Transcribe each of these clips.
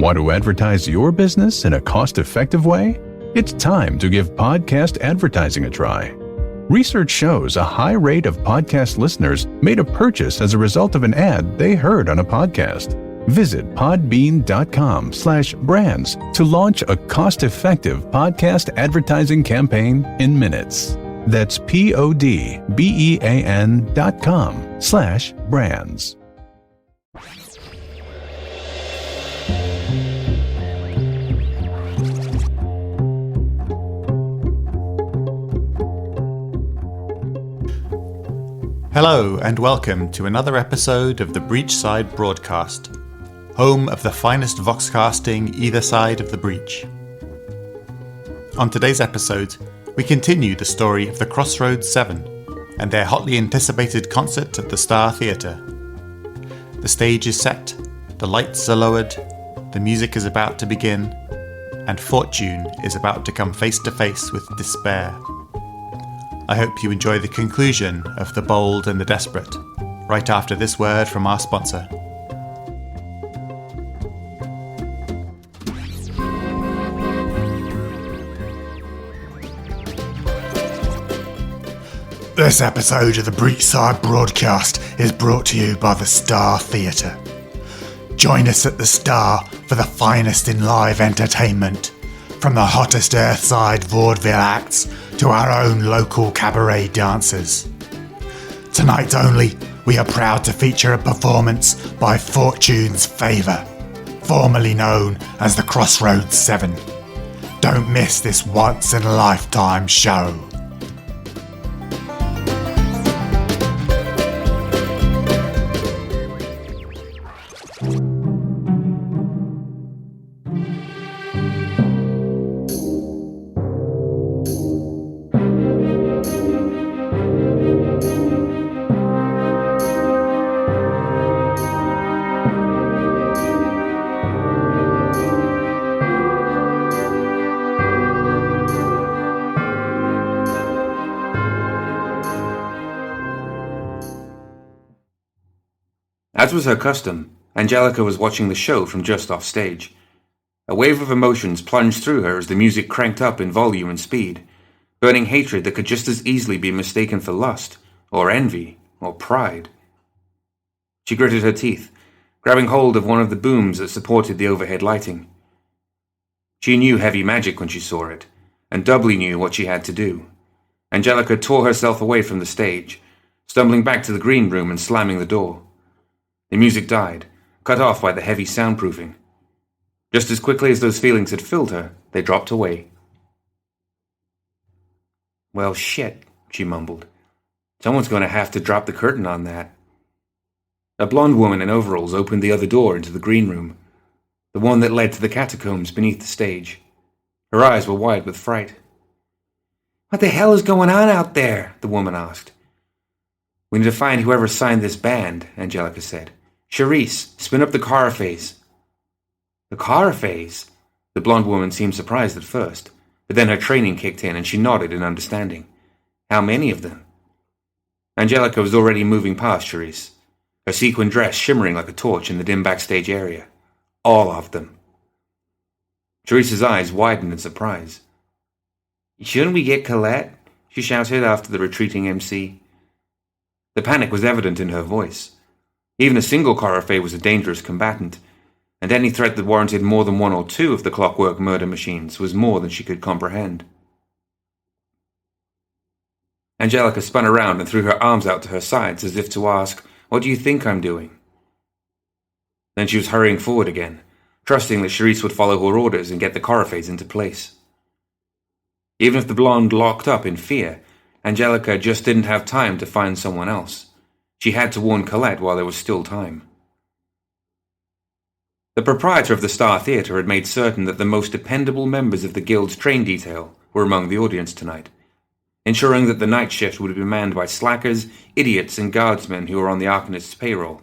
Want to advertise your business in a cost-effective way? It's time to give podcast advertising a try. Research shows a high rate of podcast listeners made a purchase as a result of an ad they heard on a podcast. Visit podbean.com/brands to launch a cost-effective podcast advertising campaign in minutes. That's podbean.com/brands. Hello and welcome to another episode of the Breachside Broadcast, home of the finest voxcasting either side of the breach. On today's episode, we continue the story of the Crossroads 7 and their hotly anticipated concert at the Star Theatre. The stage is set, the lights are lowered, the music is about to begin, and Fortune is about to come face to face with despair. I hope you enjoy the conclusion of The Bold and the Desperate, right after this word from our sponsor. This episode of the Breachside Broadcast is brought to you by the Star Theatre. Join us at the Star for the finest in live entertainment, from the hottest Earthside vaudeville acts to our own local cabaret dancers. Tonight only, we are proud to feature a performance by Fortune's Favour, formerly known as the Crossroads 7. Don't miss this once-in-a-lifetime show. As was her custom, Angelica was watching the show from just off stage. A wave of emotions plunged through her as the music cranked up in volume and speed, burning hatred that could just as easily be mistaken for lust, or envy, or pride. She gritted her teeth, grabbing hold of one of the booms that supported the overhead lighting. She knew heavy magic when she saw it, and doubly knew what she had to do. Angelica tore herself away from the stage, stumbling back to the green room and slamming the door. The music died, cut off by the heavy soundproofing. Just as quickly as those feelings had filled her, they dropped away. "Well, shit," she mumbled. "Someone's going to have to drop the curtain on that." A blonde woman in overalls opened the other door into the green room, the one that led to the catacombs beneath the stage. Her eyes were wide with fright. "What the hell is going on out there?" the woman asked. "We need to find whoever signed this band," Angelica said. "Charisse, spin up the Caraphase." "The Caraphase?" The blonde woman seemed surprised at first, but then her training kicked in and she nodded in understanding. "How many of them?" Angelica was already moving past Charisse, her sequin dress shimmering like a torch in the dim backstage area. "All of them." Charisse's eyes widened in surprise. "Shouldn't we get Colette?" she shouted after the retreating MC. The panic was evident in her voice. Even a single Caraphase was a dangerous combatant, and any threat that warranted more than one or two of the clockwork murder machines was more than she could comprehend. Angelica spun around and threw her arms out to her sides as if to ask, "What do you think I'm doing?" Then she was hurrying forward again, trusting that Charisse would follow her orders and get the Caraphase into place. Even if the blonde locked up in fear, Angelica just didn't have time to find someone else. She had to warn Colette while there was still time. The proprietor of the Star Theatre had made certain that the most dependable members of the Guild's train detail were among the audience tonight, ensuring that the night shift would be manned by slackers, idiots, and guardsmen who were on the Arcanist's payroll.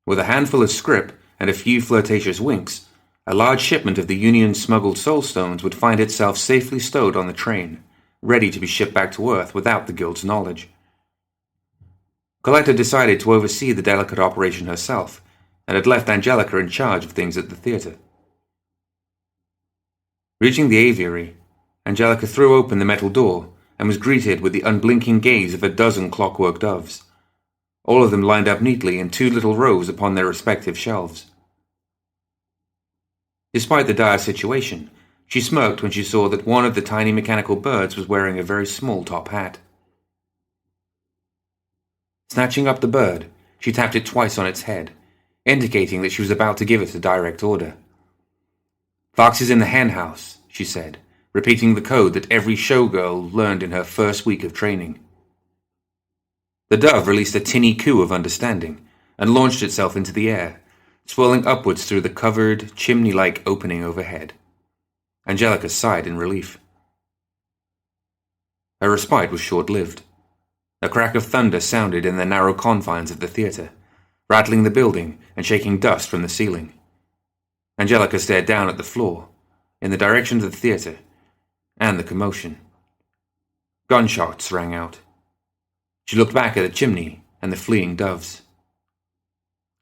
With a handful of scrip and a few flirtatious winks, a large shipment of the Union's smuggled soulstones would find itself safely stowed on the train, ready to be shipped back to Earth without the Guild's knowledge. Colette had decided to oversee the delicate operation herself, and had left Angelica in charge of things at the theatre. Reaching the aviary, Angelica threw open the metal door and was greeted with the unblinking gaze of a dozen clockwork doves, all of them lined up neatly in 2 little rows upon their respective shelves. Despite the dire situation, she smirked when she saw that one of the tiny mechanical birds was wearing a very small top hat. Snatching up the bird, she tapped it twice on its head, indicating that she was about to give it a direct order. "Fox is in the hen house," she said, repeating the code that every showgirl learned in her first week of training. The dove released a tinny coo of understanding and launched itself into the air, swirling upwards through the covered, chimney-like opening overhead. Angelica sighed in relief. Her respite was short-lived. A crack of thunder sounded in the narrow confines of the theatre, rattling the building and shaking dust from the ceiling. Angelica stared down at the floor, in the direction of the theatre, and the commotion. Gunshots rang out. She looked back at the chimney and the fleeing doves.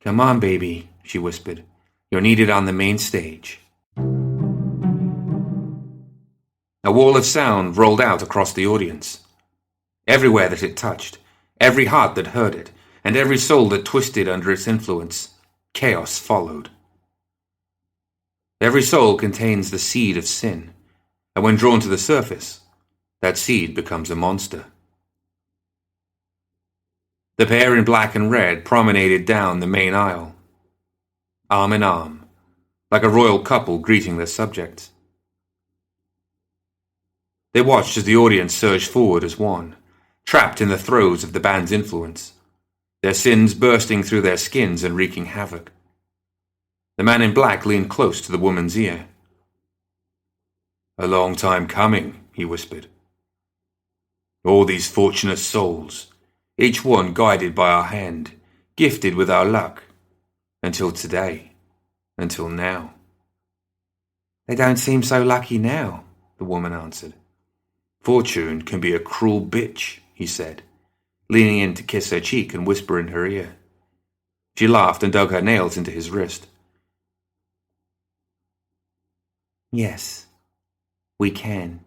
"Come on, baby," she whispered. "You're needed on the main stage." A wall of sound rolled out across the audience. Everywhere that it touched, every heart that heard it, and every soul that twisted under its influence, chaos followed. Every soul contains the seed of sin, and when drawn to the surface, that seed becomes a monster. The pair in black and red promenaded down the main aisle, arm in arm, like a royal couple greeting their subjects. They watched as the audience surged forward as one, trapped in the throes of the band's influence, their sins bursting through their skins and wreaking havoc. The man in black leaned close to the woman's ear. "A long time coming," he whispered. "All these fortunate souls, each one guided by our hand, gifted with our luck, until today, until now." "They don't seem so lucky now," the woman answered. "Fortune can be a cruel bitch," he said, leaning in to kiss her cheek and whisper in her ear. She laughed and dug her nails into his wrist. "Yes, we can.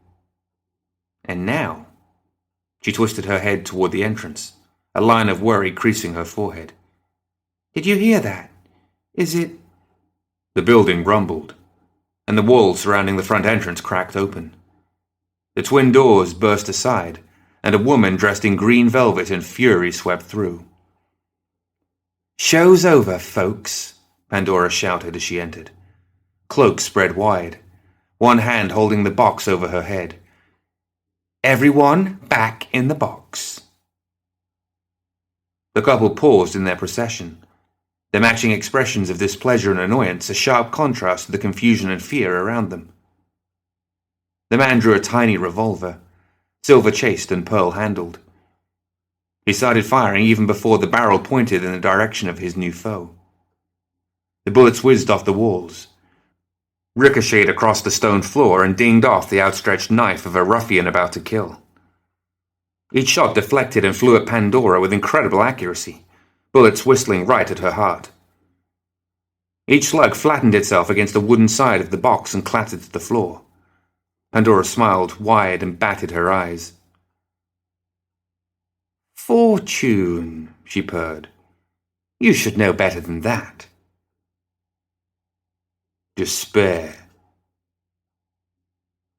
And now," she twisted her head toward the entrance, a line of worry creasing her forehead. "Did you hear that? Is it—" The building rumbled, and the walls surrounding the front entrance cracked open. The twin doors burst aside, and a woman dressed in green velvet and fury swept through. "Show's over, folks," Pandora shouted as she entered. Cloak spread wide, one hand holding the box over her head. "Everyone back in the box." The couple paused in their procession, their matching expressions of displeasure and annoyance a sharp contrast to the confusion and fear around them. The man drew a tiny revolver, silver-chased and pearl-handled. He started firing even before the barrel pointed in the direction of his new foe. The bullets whizzed off the walls, ricocheted across the stone floor, and dinged off the outstretched knife of a ruffian about to kill. Each shot deflected and flew at Pandora with incredible accuracy, bullets whistling right at her heart. Each slug flattened itself against the wooden side of the box and clattered to the floor. Pandora smiled wide and batted her eyes. "Fortune," she purred. "You should know better than that." "Despair."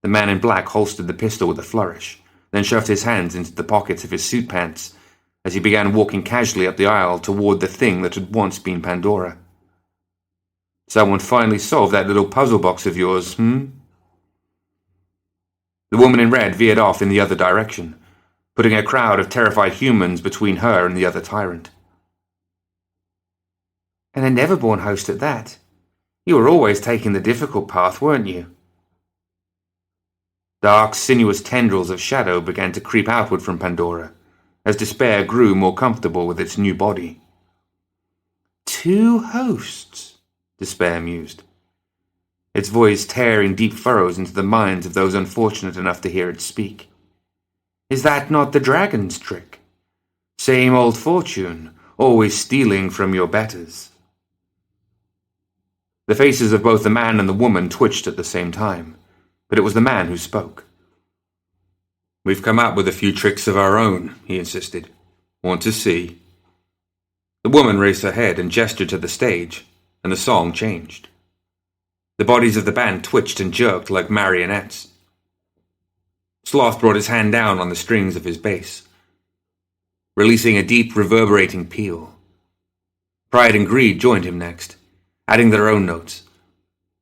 The man in black holstered the pistol with a flourish, then shoved his hands into the pockets of his suit pants as he began walking casually up the aisle toward the thing that had once been Pandora. "Someone finally solved that little puzzle box of yours, The woman in red veered off in the other direction, putting a crowd of terrified humans between her and the other tyrant. "And a never-born host at that. You were always taking the difficult path, weren't you?" Dark, sinuous tendrils of shadow began to creep outward from Pandora, as despair grew more comfortable with its new body. "2 hosts," despair mused, its voice tearing deep furrows into the minds of those unfortunate enough to hear it speak. "Is that not the dragon's trick? Same old fortune, always stealing from your betters." The faces of both the man and the woman twitched at the same time, but it was the man who spoke. "We've come up with a few tricks of our own," he insisted. "Want to see?" The woman raised her head and gestured to the stage, and the song changed. The bodies of the band twitched and jerked like marionettes. Sloth brought his hand down on the strings of his bass, releasing a deep, reverberating peal. Pride and Greed joined him next, adding their own notes,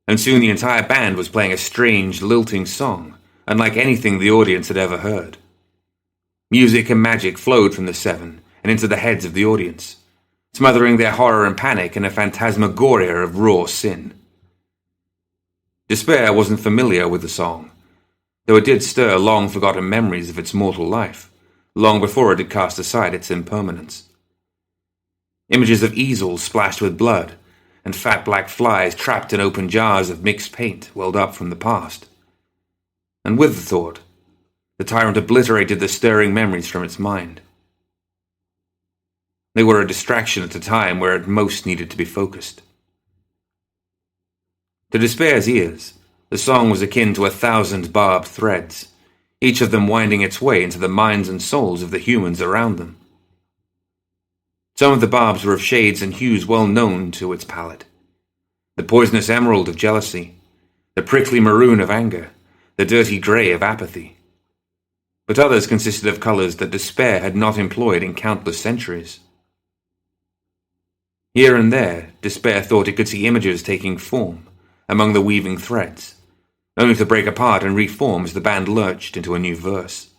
and soon the entire band was playing a strange, lilting song, unlike anything the audience had ever heard. Music and magic flowed from the seven and into the heads of the audience, smothering their horror and panic in a phantasmagoria of raw sin. Despair wasn't familiar with the song, though it did stir long-forgotten memories of its mortal life, long before it had cast aside its impermanence. Images of easels splashed with blood, and fat black flies trapped in open jars of mixed paint welled up from the past. And with the thought, the tyrant obliterated the stirring memories from its mind. They were a distraction at a time where it most needed to be focused. To Despair's ears, the song was akin to 1,000 barbed threads, each of them winding its way into the minds and souls of the humans around them. Some of the barbs were of shades and hues well known to its palate: the poisonous emerald of jealousy, the prickly maroon of anger, the dirty grey of apathy. But others consisted of colours that Despair had not employed in countless centuries. Here and there, Despair thought it could see images taking form among the weaving threads, only to break apart and reform as the band lurched into a new verse.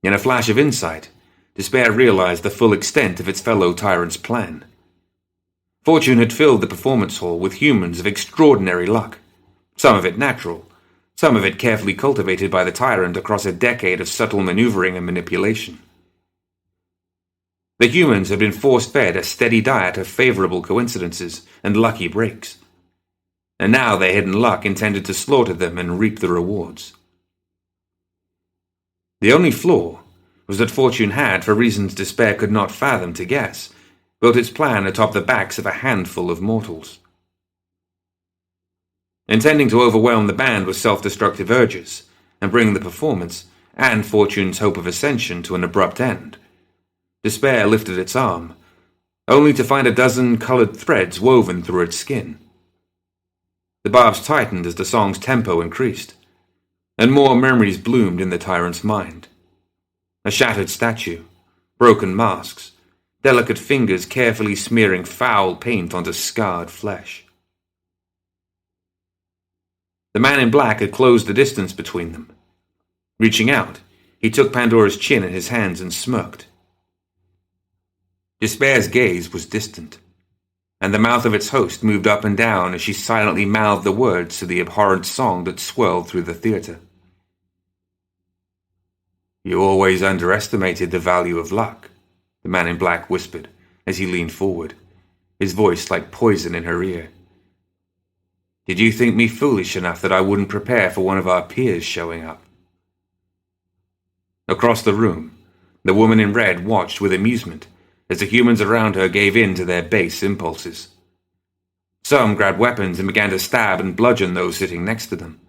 In a flash of insight, Despair realized the full extent of its fellow tyrant's plan. Fortune had filled the performance hall with humans of extraordinary luck, some of it natural, some of it carefully cultivated by the tyrant across a decade of subtle maneuvering and manipulation. The humans had been force-fed a steady diet of favorable coincidences and lucky breaks, and now their hidden luck intended to slaughter them and reap the rewards. The only flaw was that Fortune had, for reasons Despair could not fathom to guess, built its plan atop the backs of a handful of mortals. Intending to overwhelm the band with self-destructive urges and bring the performance and Fortune's hope of ascension to an abrupt end, Despair lifted its arm, only to find a dozen colored threads woven through its skin. The barbs tightened as the song's tempo increased, and more memories bloomed in the tyrant's mind. A shattered statue, broken masks, delicate fingers carefully smearing foul paint onto scarred flesh. The man in black had closed the distance between them. Reaching out, he took Pandora's chin in his hands and smirked. Despair's gaze was distant, and the mouth of its host moved up and down as she silently mouthed the words to the abhorrent song that swirled through the theater. "You always underestimated the value of luck," the man in black whispered as he leaned forward, his voice like poison in her ear. "Did you think me foolish enough that I wouldn't prepare for one of our peers showing up?" Across the room, the woman in red watched with amusement as the humans around her gave in to their base impulses. Some grabbed weapons and began to stab and bludgeon those sitting next to them,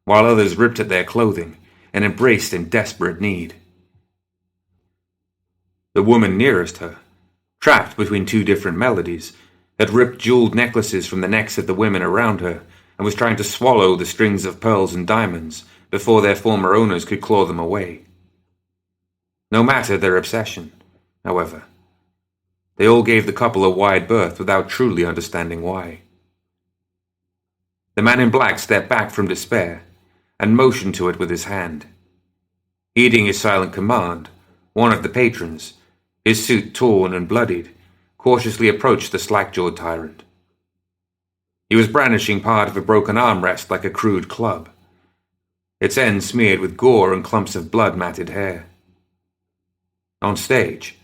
while others ripped at their clothing and embraced in desperate need. The woman nearest her, trapped between two different melodies, had ripped jeweled necklaces from the necks of the women around her and was trying to swallow the strings of pearls and diamonds before their former owners could claw them away. No matter their obsession, however, they all gave the couple a wide berth without truly understanding why. The man in black stepped back from Despair and motioned to it with his hand. Heeding his silent command, one of the patrons, his suit torn and bloodied, cautiously approached the slack-jawed tyrant. He was brandishing part of a broken armrest like a crude club, its end smeared with gore and clumps of blood-matted hair. On stage,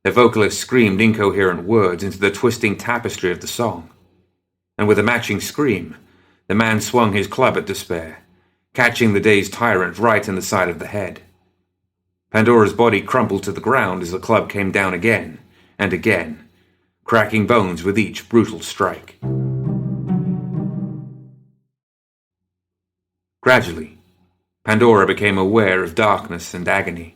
the vocalist screamed incoherent words into the twisting tapestry of the song, and with a matching scream, the man swung his club at Despair, catching the dazed tyrant right in the side of the head. Pandora's body crumpled to the ground as the club came down again and again, cracking bones with each brutal strike. Gradually, Pandora became aware of darkness and agony.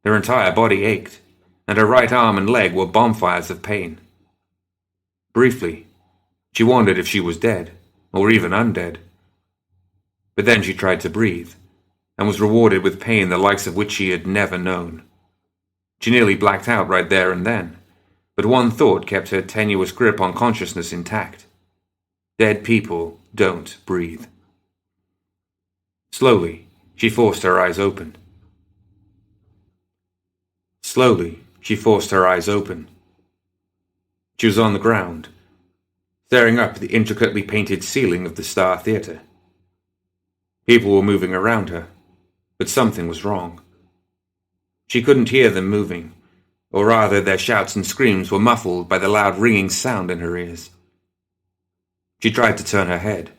Her entire body ached, and her right arm and leg were bonfires of pain. Briefly, she wondered if she was dead, or even undead. But then she tried to breathe, and was rewarded with pain the likes of which she had never known. She nearly blacked out right there and then, but one thought kept her tenuous grip on consciousness intact. Dead people don't breathe. Slowly, she forced her eyes open. Slowly, she forced her eyes open. She was on the ground, staring up at the intricately painted ceiling of the Star Theatre. People were moving around her, but something was wrong. She couldn't hear them moving, or rather their shouts and screams were muffled by the loud ringing sound in her ears. She tried to turn her head,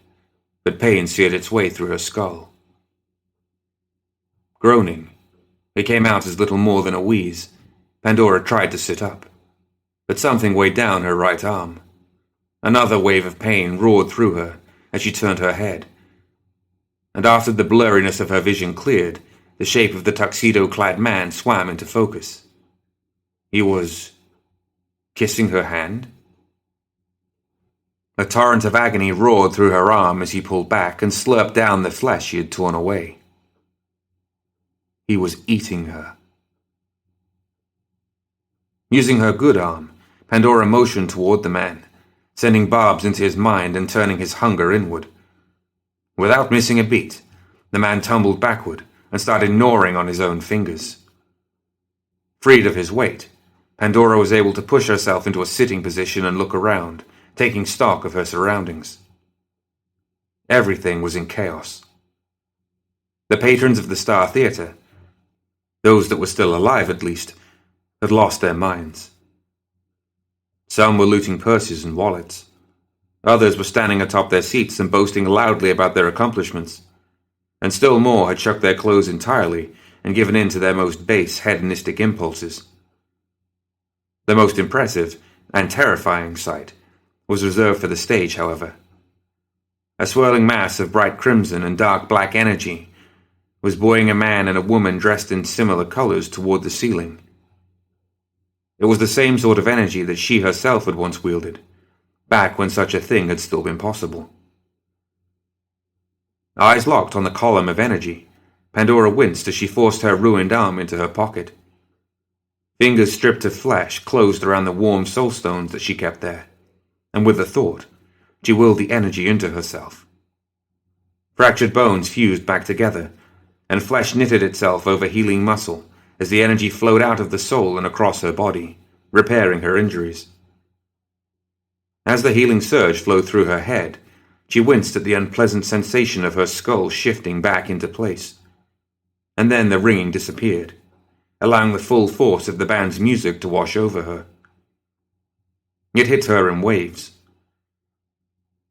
but pain seared its way through her skull. Groaning, it came out as little more than a wheeze. Pandora tried to sit up, but something weighed down her right arm. Another wave of pain roared through her as she turned her head, and after the blurriness of her vision cleared, the shape of the tuxedo-clad man swam into focus. He was kissing her hand. A torrent of agony roared through her arm as he pulled back and slurped down the flesh she had torn away. He was eating her. Using her good arm, Pandora motioned toward the man, sending barbs into his mind and turning his hunger inward. Without missing a beat, the man tumbled backward and started gnawing on his own fingers. Freed of his weight, Pandora was able to push herself into a sitting position and look around, taking stock of her surroundings. Everything was in chaos. The patrons of the Star Theatre, those that were still alive at least, had lost their minds. Some were looting purses and wallets. Others were standing atop their seats and boasting loudly about their accomplishments. And still more had chucked their clothes entirely and given in to their most base hedonistic impulses. The most impressive and terrifying sight was reserved for the stage, however. A swirling mass of bright crimson and dark black energy was buoying a man and a woman dressed in similar colors toward the ceiling. It was the same sort of energy that she herself had once wielded, back when such a thing had still been possible. Eyes locked on the column of energy, Pandora winced as she forced her ruined arm into her pocket. Fingers stripped of flesh closed around the warm soul stones that she kept there, and with the thought, she willed the energy into herself. Fractured bones fused back together, and flesh knitted itself over healing muscle as the energy flowed out of the soul and across her body, repairing her injuries. As the healing surge flowed through her head, she winced at the unpleasant sensation of her skull shifting back into place. And then the ringing disappeared, allowing the full force of the band's music to wash over her. It hit her in waves.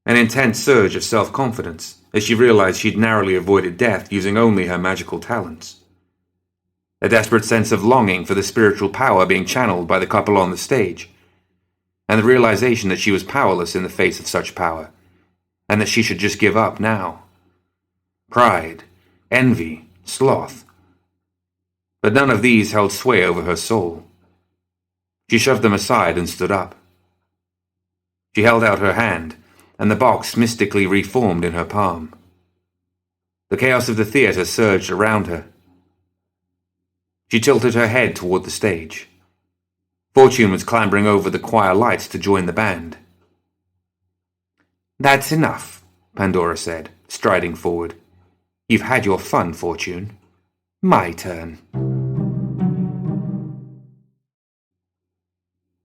An intense surge of self-confidence as she realized she'd narrowly avoided death using only her magical talents. A desperate sense of longing for the spiritual power being channeled by the couple on the stage, and the realization that she was powerless in the face of such power, and that she should just give up now. Pride, envy, sloth. But none of these held sway over her soul. She shoved them aside and stood up. She held out her hand, and the box mystically reformed in her palm. The chaos of the theatre surged around her. She tilted her head toward the stage. Fortune was clambering over the choir lights to join the band. "That's enough," Pandora said, striding forward. "You've had your fun, Fortune. My turn."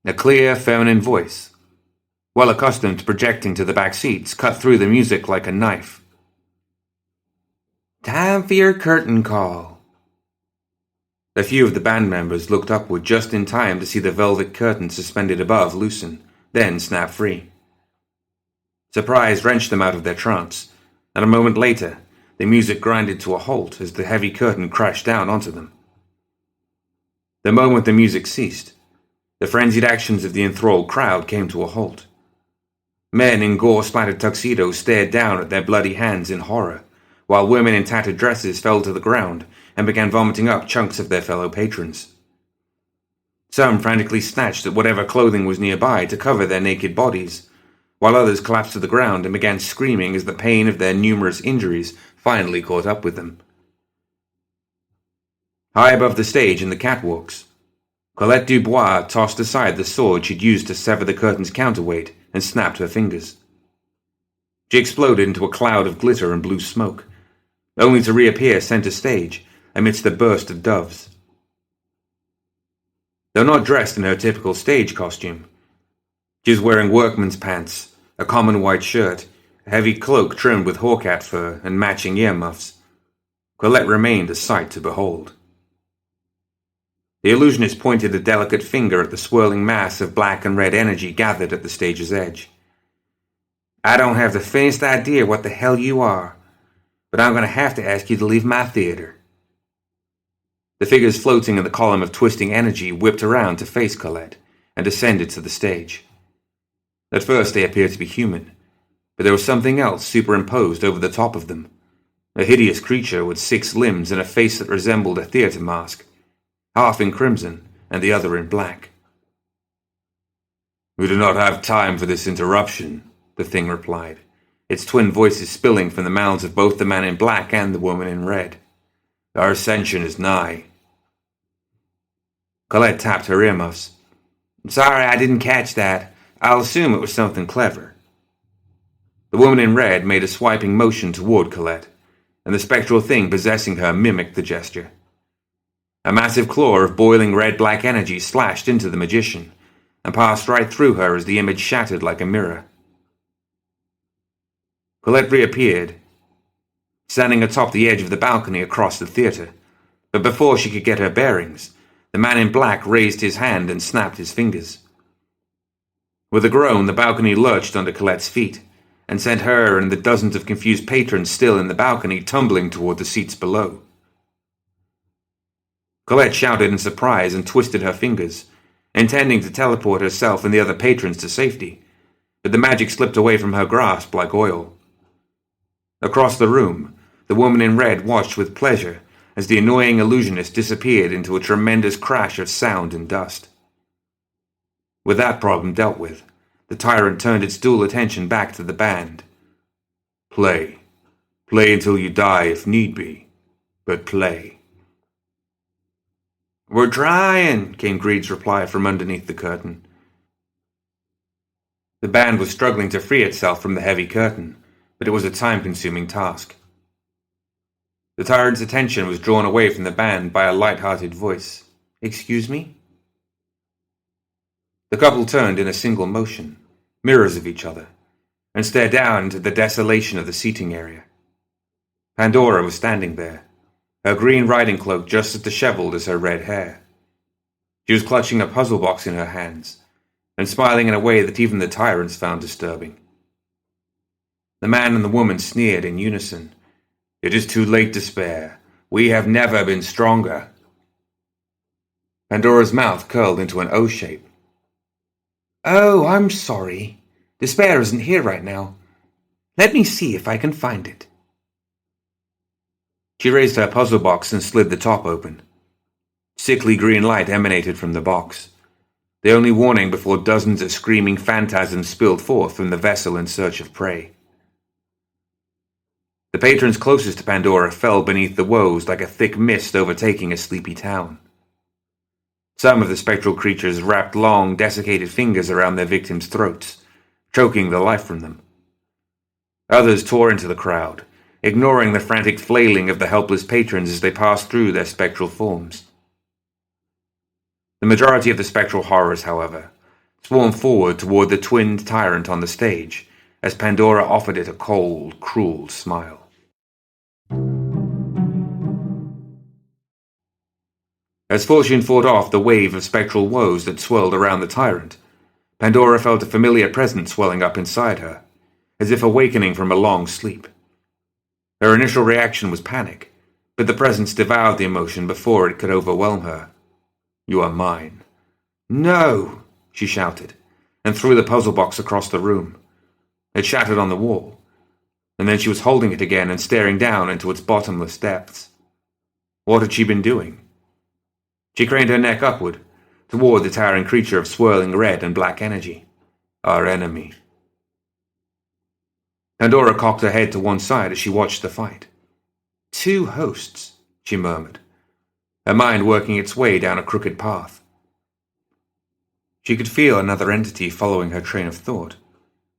A clear, feminine voice, well accustomed to projecting to the back seats, cut through the music like a knife. "Time for your curtain call." A few of the band members looked upward just in time to see the velvet curtain suspended above loosen, then snap free. Surprise wrenched them out of their trance, and a moment later, the music grinded to a halt as the heavy curtain crashed down onto them. The moment the music ceased, the frenzied actions of the enthralled crowd came to a halt. Men in gore-splattered tuxedos stared down at their bloody hands in horror, while women in tattered dresses fell to the ground and began vomiting up chunks of their fellow patrons. Some frantically snatched at whatever clothing was nearby to cover their naked bodies, while others collapsed to the ground and began screaming as the pain of their numerous injuries finally caught up with them. High above the stage in the catwalks, Colette Dubois tossed aside the sword she'd used to sever the curtain's counterweight and snapped her fingers. She exploded into a cloud of glitter and blue smoke, only to reappear center stage amidst a burst of doves. Though not dressed in her typical stage costume, she was wearing workman's pants, a common white shirt, a heavy cloak trimmed with hawkat fur and matching earmuffs. Colette remained a sight to behold. The illusionist pointed a delicate finger at the swirling mass of black and red energy gathered at the stage's edge. "I don't have the faintest idea what the hell you are, but I'm going to have to ask you to leave my theater." The figures floating in the column of twisting energy whipped around to face Colette and descended to the stage. At first they appeared to be human, but there was something else superimposed over the top of them, a hideous creature with 6 limbs and a face that resembled a theater mask, half in crimson and the other in black. "We do not have time for this interruption," the thing replied, its twin voices spilling from the mouths of both the man in black and the woman in red. "Our ascension is nigh." Colette tapped her earmuffs. "Sorry, I didn't catch that. I'll assume it was something clever." The woman in red made a swiping motion toward Colette, and the spectral thing possessing her mimicked the gesture. A massive claw of boiling red-black energy slashed into the magician, and passed right through her as the image shattered like a mirror. Colette reappeared, standing atop the edge of the balcony across the theater, but before she could get her bearings, the man in black raised his hand and snapped his fingers. With a groan, the balcony lurched under Colette's feet, and sent her and the dozens of confused patrons still in the balcony tumbling toward the seats below. Colette shouted in surprise and twisted her fingers, intending to teleport herself and the other patrons to safety, but the magic slipped away from her grasp like oil. Across the room, the woman in red watched with pleasure as the annoying illusionist disappeared into a tremendous crash of sound and dust. With that problem dealt with, the tyrant turned its dual attention back to the band. "Play. Play until you die if need be, but play." "We're trying," came Greed's reply from underneath the curtain. The band was struggling to free itself from the heavy curtain, but it was a time-consuming task. The tyrant's attention was drawn away from the band by a light-hearted voice. "Excuse me?" The couple turned in a single motion, mirrors of each other, and stared down into the desolation of the seating area. Pandora was standing there, her green riding cloak just as disheveled as her red hair. She was clutching a puzzle box in her hands, and smiling in a way that even the tyrants found disturbing. The man and the woman sneered in unison. "It is too late to spare. We have never been stronger." Pandora's mouth curled into an O shape. "Oh, I'm sorry. Despair isn't here right now. Let me see if I can find it." She raised her puzzle box and slid the top open. Sickly green light emanated from the box, the only warning before dozens of screaming phantasms spilled forth from the vessel in search of prey. The patrons closest to Pandora fell beneath the woes like a thick mist overtaking a sleepy town. Some of the spectral creatures wrapped long, desiccated fingers around their victims' throats, choking the life from them. Others tore into the crowd, ignoring the frantic flailing of the helpless patrons as they passed through their spectral forms. The majority of the spectral horrors, however, swarmed forward toward the twinned tyrant on the stage, as Pandora offered it a cold, cruel smile. As fortune fought off the wave of spectral woes that swirled around the tyrant, Pandora felt a familiar presence swelling up inside her, as if awakening from a long sleep. Her initial reaction was panic, but the presence devoured the emotion before it could overwhelm her. "You are mine." "No!" she shouted, and threw the puzzle box across the room. It shattered on the wall, and then she was holding it again and staring down into its bottomless depths. What had she been doing? She craned her neck upward, toward the towering creature of swirling red and black energy. Our enemy. Pandora cocked her head to one side as she watched the fight. 2 hosts, she murmured, her mind working its way down a crooked path. She could feel another entity following her train of thought,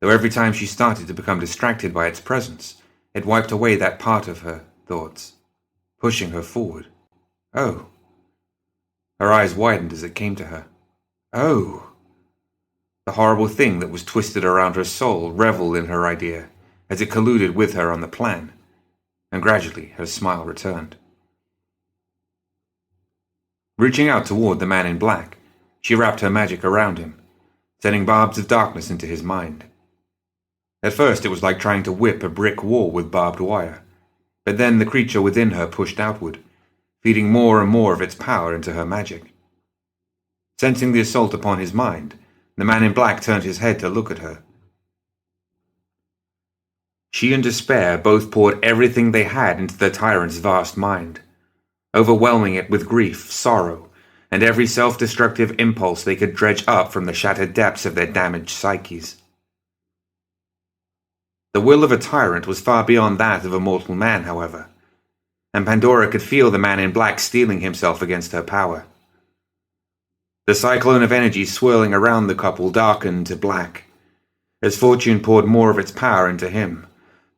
though every time she started to become distracted by its presence, it wiped away that part of her thoughts, pushing her forward. Oh. Her eyes widened as it came to her. Oh. The horrible thing that was twisted around her soul reveled in her idea as it colluded with her on the plan, and gradually her smile returned. Reaching out toward the man in black, she wrapped her magic around him, sending barbs of darkness into his mind. At first it was like trying to whip a brick wall with barbed wire, but then the creature within her pushed outward, feeding more and more of its power into her magic. Sensing the assault upon his mind, the man in black turned his head to look at her. She and despair both poured everything they had into the tyrant's vast mind, overwhelming it with grief, sorrow, and every self-destructive impulse they could dredge up from the shattered depths of their damaged psyches. The will of a tyrant was far beyond that of a mortal man, however, and Pandora could feel the man in black steeling himself against her power. The cyclone of energy swirling around the couple darkened to black, as Fortune poured more of its power into him,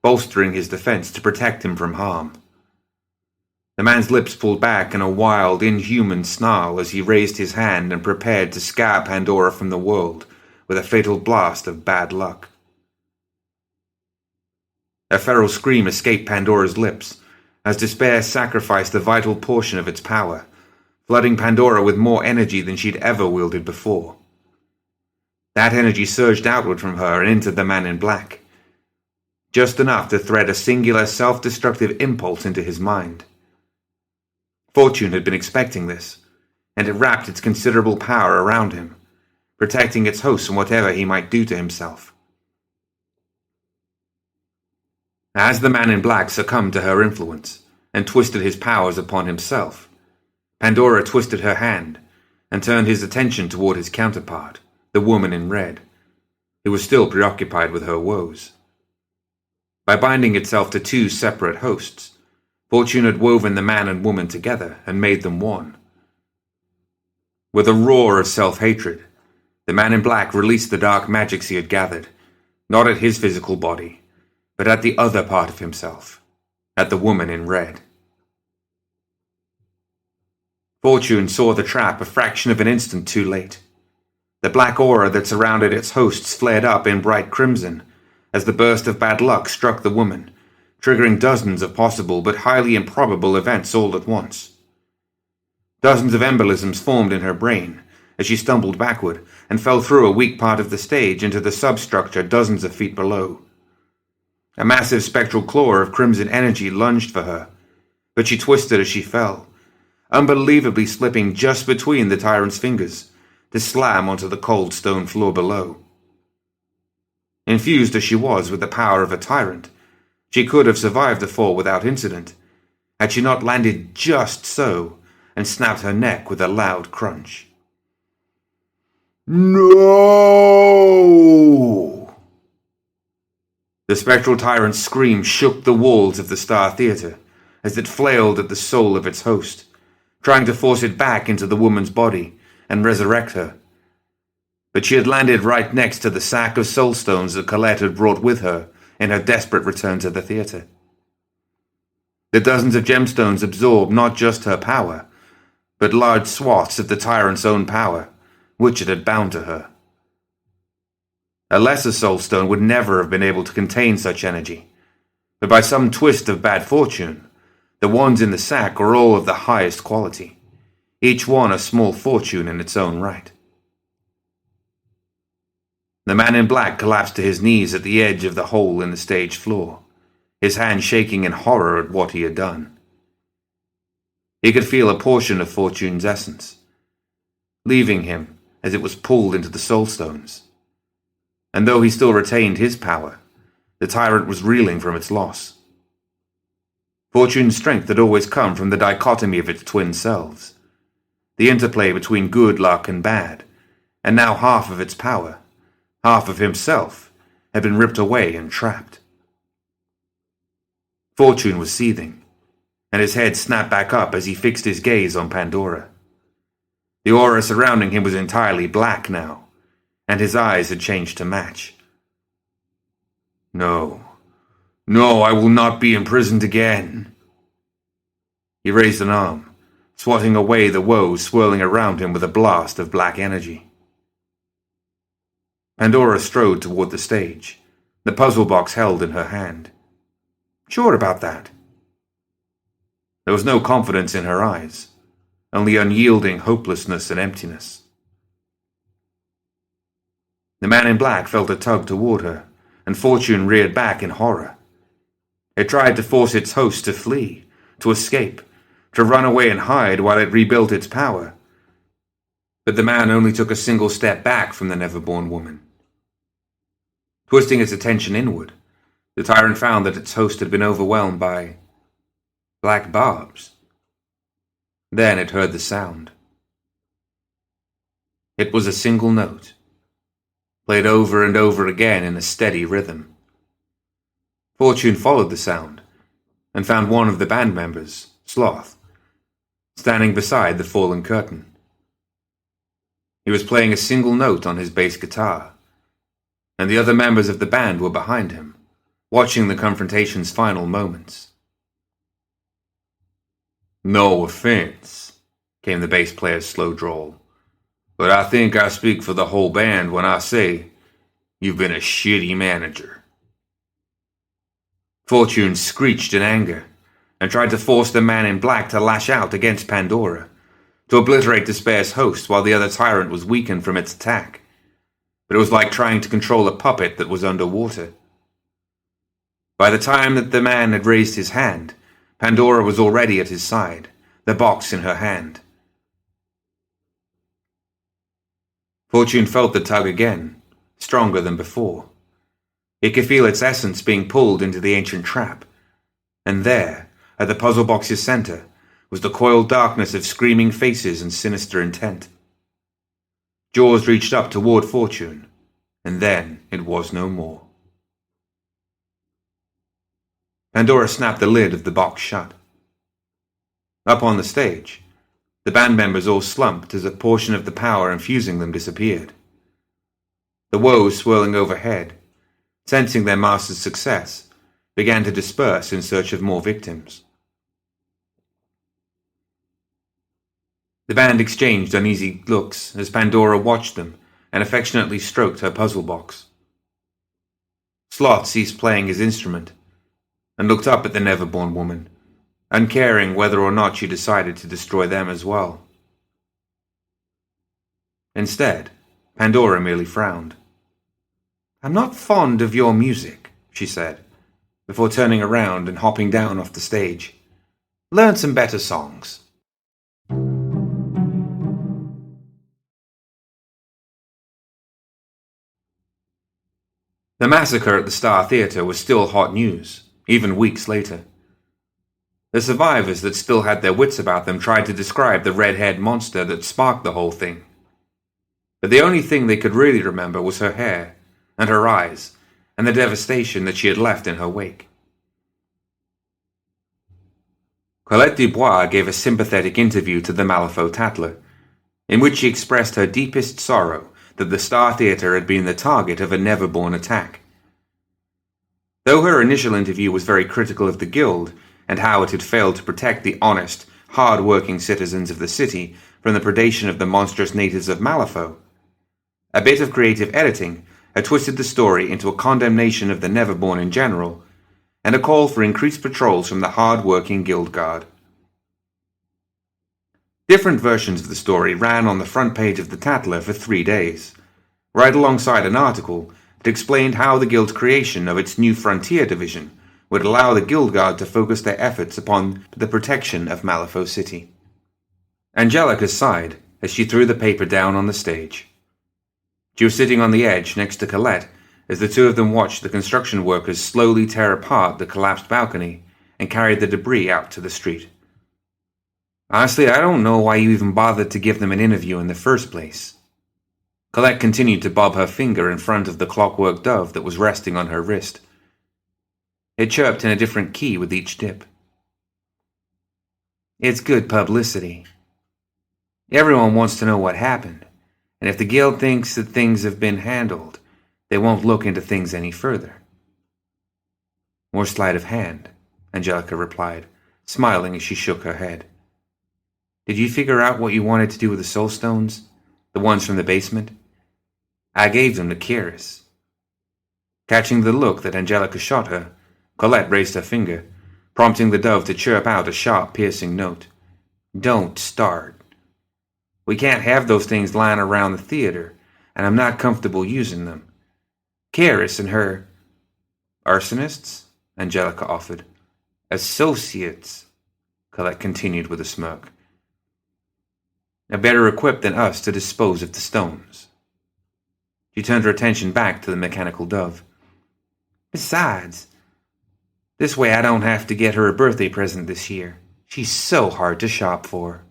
bolstering his defense to protect him from harm. The man's lips pulled back in a wild, inhuman snarl as he raised his hand and prepared to scar Pandora from the world with a fatal blast of bad luck. A feral scream escaped Pandora's lips as despair sacrificed the vital portion of its power, flooding Pandora with more energy than she'd ever wielded before. That energy surged outward from her and into the man in black, just enough to thread a singular self-destructive impulse into his mind. Fortune had been expecting this, and it wrapped its considerable power around him, protecting its host from whatever he might do to himself. As the man in black succumbed to her influence and twisted his powers upon himself, Pandora twisted her hand and turned his attention toward his counterpart, the woman in red, who was still preoccupied with her woes. By binding itself to 2 separate hosts, Fortune had woven the man and woman together and made them one. With a roar of self-hatred, the man in black released the dark magics he had gathered, not at his physical body, but at the other part of himself, at the woman in red. Fortune saw the trap a fraction of an instant too late. The black aura that surrounded its hosts flared up in bright crimson as the burst of bad luck struck the woman, triggering dozens of possible but highly improbable events all at once. Dozens of embolisms formed in her brain as she stumbled backward and fell through a weak part of the stage into the substructure dozens of feet below. A massive spectral claw of crimson energy lunged for her, but she twisted as she fell, unbelievably slipping just between the tyrant's fingers to slam onto the cold stone floor below. Infused as she was with the power of a tyrant, she could have survived the fall without incident, had she not landed just so and snapped her neck with a loud crunch. No! The spectral tyrant's scream shook the walls of the Star Theatre as it flailed at the soul of its host, trying to force it back into the woman's body and resurrect her. But she had landed right next to the sack of soulstones that Colette had brought with her in her desperate return to the theatre. The dozens of gemstones absorbed not just her power, but large swaths of the tyrant's own power, which it had bound to her. A lesser soulstone would never have been able to contain such energy, but by some twist of bad fortune, the ones in the sack were all of the highest quality, each one a small fortune in its own right. The man in black collapsed to his knees at the edge of the hole in the stage floor, his hand shaking in horror at what he had done. He could feel a portion of Fortune's essence, leaving him as it was pulled into the soulstones. And though he still retained his power, The tyrant was reeling from its loss. Fortune's strength had always come from the dichotomy of its twin selves, the interplay between good luck and bad, and now half of its power, half of himself, had been ripped away and trapped. Fortune was seething, and his head snapped back up as he fixed his gaze on Pandora. The aura surrounding him was entirely black now, and his eyes had changed to match. No, I will not be imprisoned again. He raised an arm, swatting away the woes swirling around him with a blast of black energy. Pandora strode toward the stage, the puzzle box held in her hand. Sure about that. There was no confidence in her eyes, only unyielding hopelessness and emptiness. The man in black felt a tug toward her, and Fortune reared back in horror. It tried to force its host to flee, to escape, to run away and hide while it rebuilt its power. But the man only took a single step back from the never-born woman. Twisting its attention inward, the tyrant found that its host had been overwhelmed by black barbs. Then it heard the sound. It was a single note, played over and over again in a steady rhythm. Fortune followed the sound and found one of the band members, Sloth, standing beside the fallen curtain. He was playing a single note on his bass guitar, and the other members of the band were behind him, watching the confrontation's final moments. No offense, came the bass player's slow drawl, but I think I speak for the whole band when I say you've been a shitty manager. Fortune screeched in anger and tried to force the man in black to lash out against Pandora, to obliterate Despair's host while the other tyrant was weakened from its attack. But it was like trying to control a puppet that was underwater. By the time that the man had raised his hand, Pandora was already at his side, the box in her hand. Fortune felt the tug again, stronger than before. He could feel its essence being pulled into the ancient trap. And there, at the puzzle box's center, was the coiled darkness of screaming faces and sinister intent. Jaws reached up toward Fortune, and then it was no more. Pandora snapped the lid of the box shut. Up on the stage, the band members all slumped as a portion of the power infusing them disappeared. The woes swirling overhead, sensing their master's success, began to disperse in search of more victims. The band exchanged uneasy looks as Pandora watched them and affectionately stroked her puzzle box. Sloth ceased playing his instrument and looked up at the never-born woman, uncaring whether or not she decided to destroy them as well. Instead, Pandora merely frowned. "I'm not fond of your music," she said, before turning around and hopping down off the stage. "Learn some better songs." The massacre at the Star Theatre was still hot news, even weeks later. The survivors that still had their wits about them tried to describe the red-haired monster that sparked the whole thing. But the only thing they could really remember was her hair, and her eyes, and the devastation that she had left in her wake. Colette Dubois gave a sympathetic interview to the Malifaux Tatler, in which she expressed her deepest sorrow that the Star Theatre had been the target of a never-born attack. Though her initial interview was very critical of the Guild and how it had failed to protect the honest, hard-working citizens of the city from the predation of the monstrous natives of Malifaux, a bit of creative editing had twisted the story into a condemnation of the Neverborn in general, and a call for increased patrols from the hard-working Guild Guard. Different versions of the story ran on the front page of the Tatler for 3 days, right alongside an article that explained how the Guild's creation of its new Frontier Division would allow the Guild Guard to focus their efforts upon the protection of Malifaux City. Angelica sighed as she threw the paper down on the stage. She was sitting on the edge next to Colette as the two of them watched the construction workers slowly tear apart the collapsed balcony and carry the debris out to the street. Honestly, I don't know why you even bothered to give them an interview in the first place. Colette continued to bob her finger in front of the clockwork dove that was resting on her wrist. It chirped in a different key with each dip. It's good publicity. Everyone wants to know what happened, and if the guild thinks that things have been handled, they won't look into things any further. More sleight of hand, Angelica replied, smiling as she shook her head. Did you figure out what you wanted to do with the soul stones? The ones from the basement? I gave them to Kyrus. Catching the look that Angelica shot her, Colette raised her finger, prompting the dove to chirp out a sharp, piercing note. Don't start. We can't have those things lying around the theater, and I'm not comfortable using them. Kyrus and her... Arsonists? Angelica offered. Associates, Colette continued with a smirk. Are better equipped than us to dispose of the stones. She turned her attention back to the mechanical dove. Besides, this way I don't have to get her a birthday present this year. She's so hard to shop for.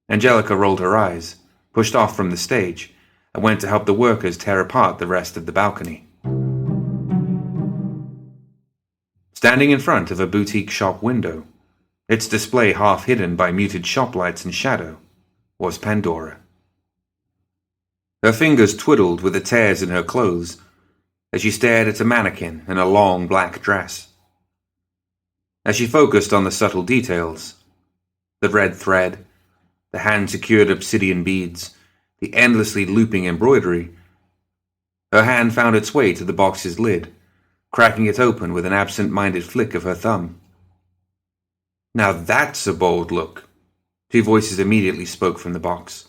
Angelica rolled her eyes, pushed off from the stage, and went to help the workers tear apart the rest of the balcony. Standing in front of a boutique shop window, its display half hidden by muted shop lights and shadow, was Pandora. Her fingers twiddled with the tears in her clothes as she stared at a mannequin in a long black dress. As she focused on the subtle details, the red thread, the hand-secured obsidian beads, the endlessly looping embroidery, her hand found its way to the box's lid, cracking it open with an absent-minded flick of her thumb. Now that's a bold look. Two voices immediately spoke from the box.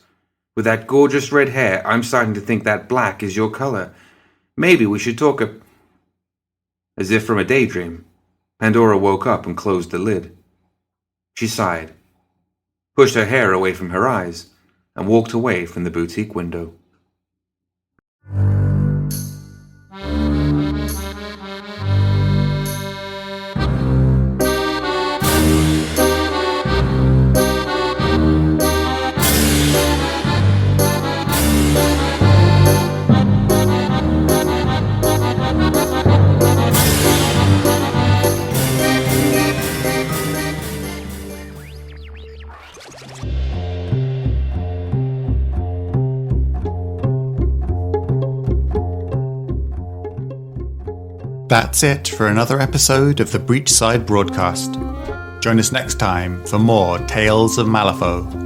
With that gorgeous red hair, I'm starting to think that black is your color. Maybe we should talk As if from a daydream, Pandora woke up and closed the lid. She sighed, pushed her hair away from her eyes, and walked away from the boutique window. That's it for another episode of the Breachside Broadcast. Join us next time for more Tales of Malifaux.